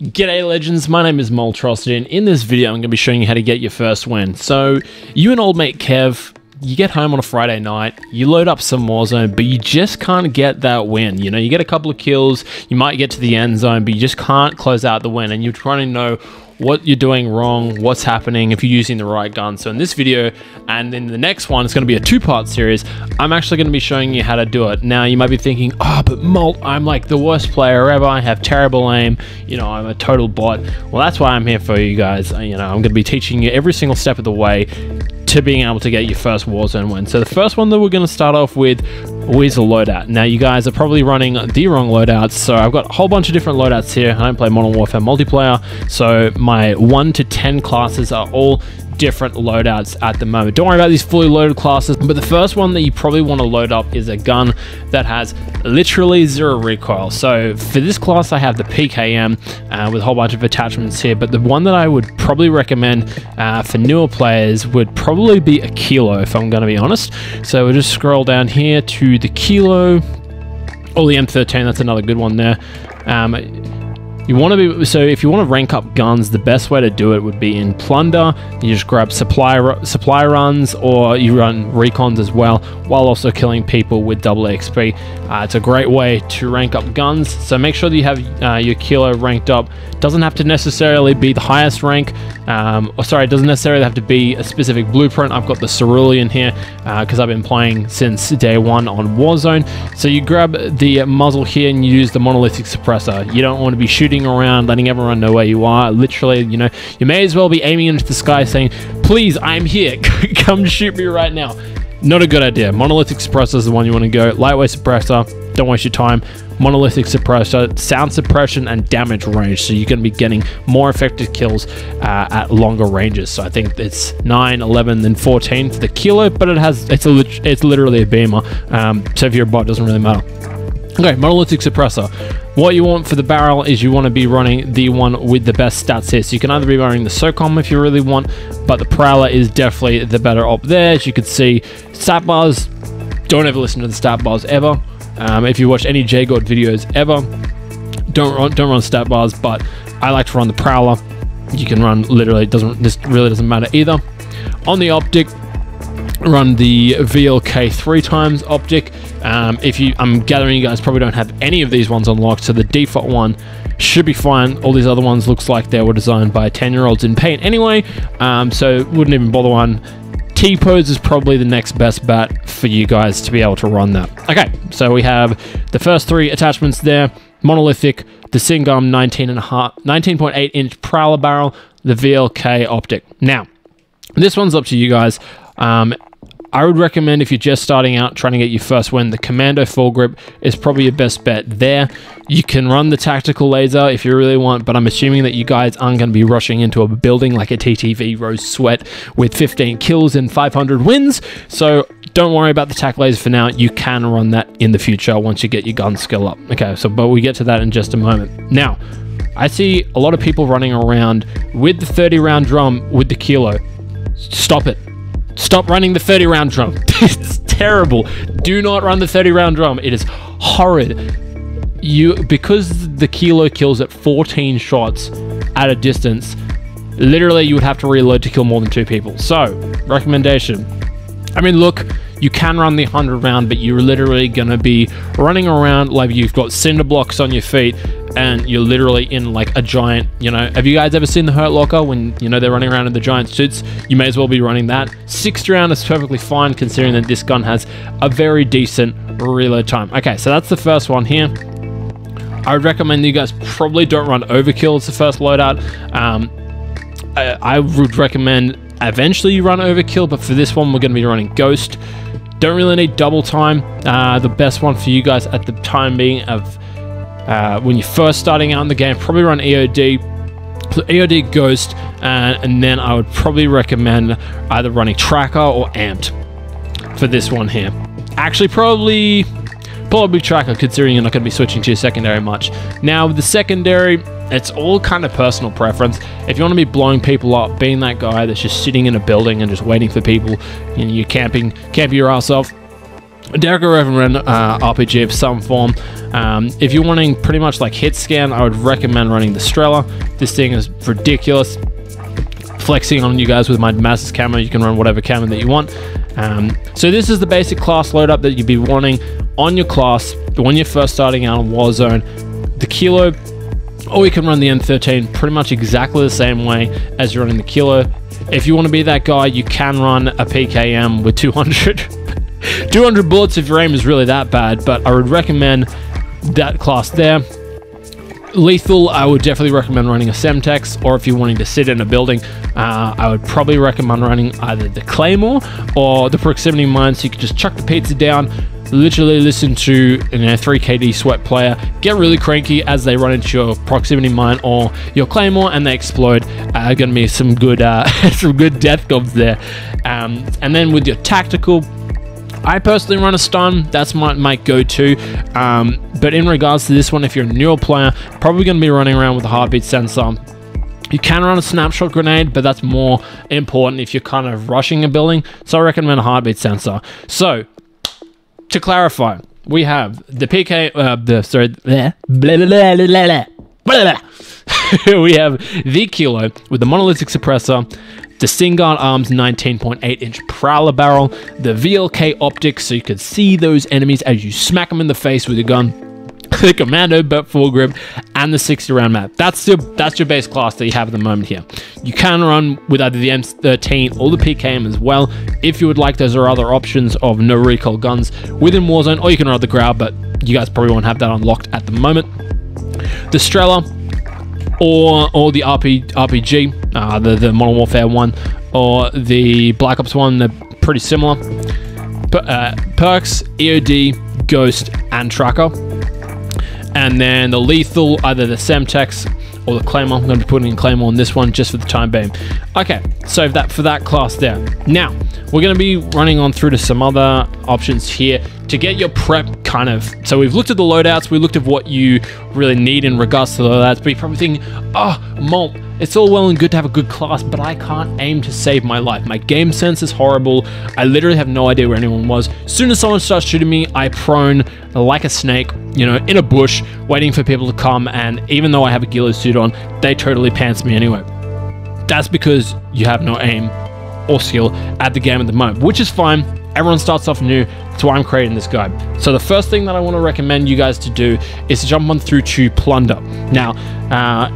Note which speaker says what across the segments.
Speaker 1: G'day legends, my name is Moltrosity, and in this video I'm going to be showing you how to get your first win. So, you and old mate Kev, you get home on a Friday night, you load up some Warzone, but you just can't get that win. You know, you get a couple of kills, you might get to the end zone, but you just can't close out the win, and you're trying to know what you're doing wrong, what's happening, if you're using the right gun. So in this video, and then the next one, it's going to be a two-part series. I'm actually going to be showing you how to do it. Now, you might be thinking, oh, but Molt, I'm like the worst player ever. I have terrible aim. You know, I'm a total bot. Well, that's why I'm here for you guys. You know, I'm going to be teaching you every single step of the way to being able to get your first Warzone win. So the first one that we're going to start off with is a loadout. Now, you guys are probably running the wrong loadouts, so I've got a whole bunch of different loadouts here. I don't play Modern Warfare multiplayer, so my 1 to 10 classes are all different loadouts at the moment. Don't worry about these fully loaded classes, but the first one that you probably want to load up is a gun that has literally 0 recoil. So for this class, I have the PKM with a whole bunch of attachments here, but the one that I would probably recommend for newer players would probably be a Kilo, if I'm going to be honest. So we'll just scroll down here to the Kilo, or the M13, that's another good one there. You want to be, so if you want to rank up guns, the best way to do it would be in Plunder. You just grab supply runs, or you run recons as well, while also killing people with double XP. It's a great way to rank up guns, so make sure that you have your Kilo ranked up. Doesn't have to necessarily be the highest rank, or sorry, it doesn't necessarily have to be a specific blueprint. I've got the Cerulean here because I've been playing since day 1 on Warzone. So you grab the muzzle here and you use the monolithic suppressor. You don't want to be shooting around, letting everyone know where you are. Literally, you know, you may as well be aiming into the sky saying, please, I'm here, come shoot me right now. Not a good idea. Monolithic suppressor is the one you want to go. Lightweight suppressor, don't waste your time. Monolithic suppressor, sound suppression and damage range, so you're going to be getting more effective kills at longer ranges. So I think it's 9, 11, then 14 for the Kilo, but it's literally a beamer. So if you're a bot, it doesn't really matter. Okay, monolithic suppressor. What you want for the barrel is you want to be running the one with the best stats here. So you can either be running the SOCOM if you really want, but the Prowler is definitely the better op there. As you can see, stat bars, don't ever listen to the stat bars ever. If you watch any JGod videos ever, don't run stat bars, but I like to run the Prowler. You can run literally, this really doesn't matter either. On the optic, run the VLK 3 times optic. I'm gathering you guys probably don't have any of these ones unlocked, so the default one should be fine. All these other ones looks like they were designed by 10-year-olds in paint anyway, so wouldn't even bother one. T-pose is probably the next best bet for you guys to be able to run that. Okay, so we have the first 3 attachments there: monolithic, the Singum 19.8 inch Prowler barrel, the VLK optic. Now, this one's up to you guys. I would recommend, if you're just starting out trying to get your first win, the Commando full grip is probably your best bet there. You can run the tactical laser if you really want, but I'm assuming that you guys aren't going to be rushing into a building like a TTV Rose Sweat with 15 kills and 500 wins, so don't worry about the tac laser for now. You can run that in the future once you get your gun skill up. Okay, so but we get to that in just a moment. Now, I see a lot of people running around with the 30-round drum with the Kilo. Stop it. Stop running the 30-round drum. It's terrible. Do not run the 30-round drum. It is horrid. Because the Kilo kills at 14 shots at a distance, literally you would have to reload to kill more than 2 people. So, recommendation. I mean, look, you can run the 100-round, but you're literally going to be running around like you've got cinder blocks on your feet, and you're literally in like a giant, you know, have you guys ever seen the Hurt Locker when, you know, they're running around in the giant suits? You may as well be running that. 60-round is perfectly fine, considering that this gun has a very decent reload time. Okay, so that's the first one here. I would recommend that you guys probably don't run overkill as the first loadout. I would recommend eventually you run overkill, but for this one we're going to be running Ghost. Don't really need double time. The best one for you guys at the time being of when you're first starting out in the game, probably run EOD Ghost, and then I would probably recommend either running Tracker or Amped for this one here. Actually, probably Tracker, considering you're not going to be switching to your secondary much. Now with the secondary, it's all kind of personal preference. If you want to be blowing people up, being that guy that's just sitting in a building and just waiting for people, you know, you're camping your ass off, Derek Reverend RPG of some form. If you're wanting pretty much like hit scan, I would recommend running the Strela. This thing is ridiculous. Flexing on you guys with my Master's camera, you can run whatever camera that you want. So this is the basic class loadout that you'd be wanting on your class when you're first starting out on Warzone. The Kilo, or you can run the M13 pretty much exactly the same way as you're running the Kilo. If you want to be that guy, you can run a PKM with 200 200 bullets if your aim is really that bad, but I would recommend that class there. Lethal, I would definitely recommend running a Semtex, or if you're wanting to sit in a building, I would probably recommend running either the Claymore or the proximity mine, so you can just chuck the pizza down, literally listen to 3KD sweat player get really cranky as they run into your proximity mine or your Claymore and they explode. Gonna be some good some good death gobs there. And then with your tactical, I personally run a stun. That's my go-to. But in regards to this one, if you're a newer player, probably going to be running around with a heartbeat sensor. You can run a snapshot grenade, but that's more important if you're kind of rushing a building. So I recommend a heartbeat sensor. So to clarify, we have the PK, we have the Kilo with the monolithic suppressor, the Stingard Arms 19.8-inch Prowler barrel, the VLK optics so you can see those enemies as you smack them in the face with your gun, the Commando butt full grip, and the 60-round map. That's your base class that you have at the moment here. You can run with either the M13 or the PKM as well. If you would like, those are other options of no recoil guns within Warzone, or you can run the Grau, but you guys probably won't have that unlocked at the moment. The Strela, or the RPG, the Modern Warfare one, or the Black Ops one, they're pretty similar. Perks, EOD, Ghost, and Tracker. And then the Lethal, either the Semtex or the Claymore. I'm going to be putting in Claymore on this one just for the time being. Okay, so for that class there. Now, we're going to be running on through to some other options here to get your prep kind of. So we've looked at the loadouts, we looked at what you really need in regards to the loadouts, but you're probably thinking, oh, Molt, it's all well and good to have a good class, but I can't aim to save my life. My game sense is horrible. I literally have no idea where anyone was. As soon as someone starts shooting me, I prone like a snake, in a bush, waiting for people to come, and even though I have a ghillie suit on, they totally pants me anyway. That's because you have no aim or skill at the game at the moment, which is fine. Everyone starts off new. That's why I'm creating this guide. So the first thing that I want to recommend you guys to do is to jump on through to Plunder. Now,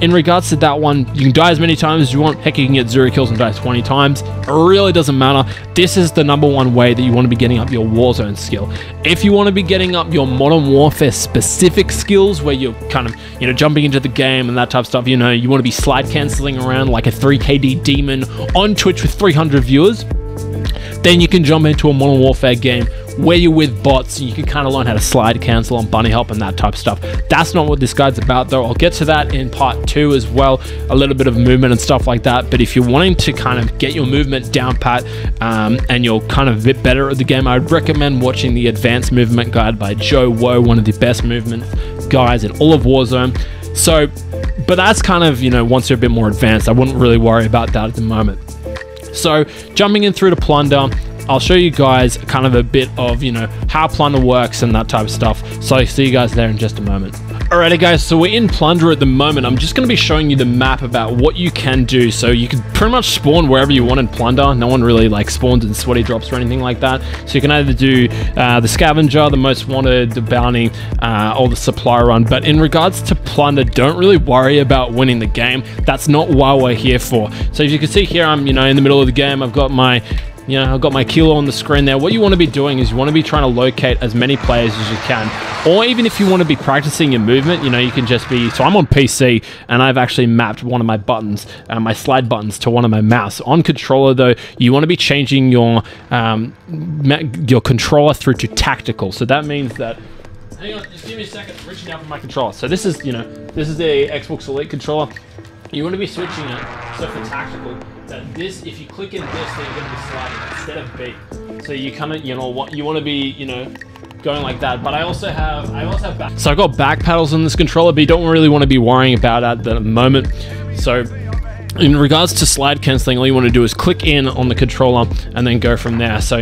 Speaker 1: in regards to that one, you can die as many times as you want. Heck, you can get 0 kills and die 20 times. It really doesn't matter. This is the #1 way that you want to be getting up your Warzone skill. If you want to be getting up your Modern Warfare specific skills, where you're kind of, jumping into the game and that type of stuff, you want to be slide canceling around like a 3KD demon on Twitch with 300 viewers, then you can jump into a Modern Warfare game where you're with bots and you can kind of learn how to slide cancel on bunny hop and that type of stuff. That's not what this guide's about though. I'll get to that in part 2 as well, a little bit of movement and stuff like that. But if you're wanting to kind of get your movement down pat and you're kind of a bit better at the game, I would recommend watching the Advanced Movement Guide by Joe Woe, one of the best movement guys in all of Warzone. So, but that's kind of, once you're a bit more advanced, I wouldn't really worry about that at the moment. So jumping in through to Plunder, I'll show you guys kind of a bit of, how Plunder works and that type of stuff. So I'll see you guys there in just a moment. Alrighty guys, so we're in Plunder at the moment. I'm just going to be showing you the map about what you can do. So you can pretty much spawn wherever you want in Plunder. No one really spawns in sweaty drops or anything like that. So you can either do the scavenger, the most wanted, the bounty, or the supply run. But in regards to Plunder, don't really worry about winning the game. That's not what we're here for. So as you can see here, I'm in the middle of the game. I've got my I've got my Kilo on the screen there. What you want to be doing is you want to be trying to locate as many players as you can. Or even if you want to be practicing your movement, you can just be... So I'm on PC, and I've actually mapped one of my buttons, my slide buttons, to one of my mouse. On controller, though, you want to be changing your controller through to tactical. So that means that... Hang on, just give me a second. I'm reaching out for my controller. So this is, this is the Xbox Elite controller. You want to be switching it, so for tactical, that this, if you click in this, then you're going to be sliding instead of B. So you kind of, you want to be, going like that. But I also have back. So I've got back paddles on this controller, but you don't really want to be worrying about at the moment. So in regards to slide canceling, all you want to do is click in on the controller and then go from there. So,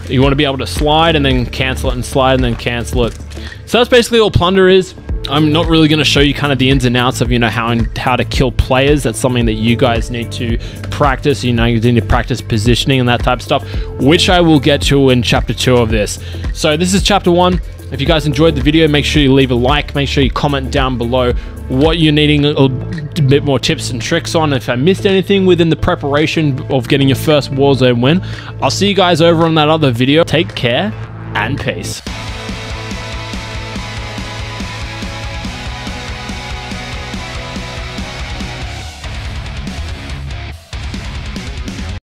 Speaker 1: You want to be able to slide and then cancel it, and slide and then cancel it. So that's basically all Plunder is. I'm not really going to show you kind of the ins and outs of, you know, how to kill players. That's something that you guys need to practice. You know, you need to practice positioning and that type of stuff, which I will get to in chapter 2 of this. So this is chapter 1. If you guys enjoyed the video, make sure you leave a like. Make sure you comment down below what you're needing a bit more tips and tricks on. If I missed anything within the preparation of getting your first Warzone win, I'll see you guys over on that other video. Take care and peace.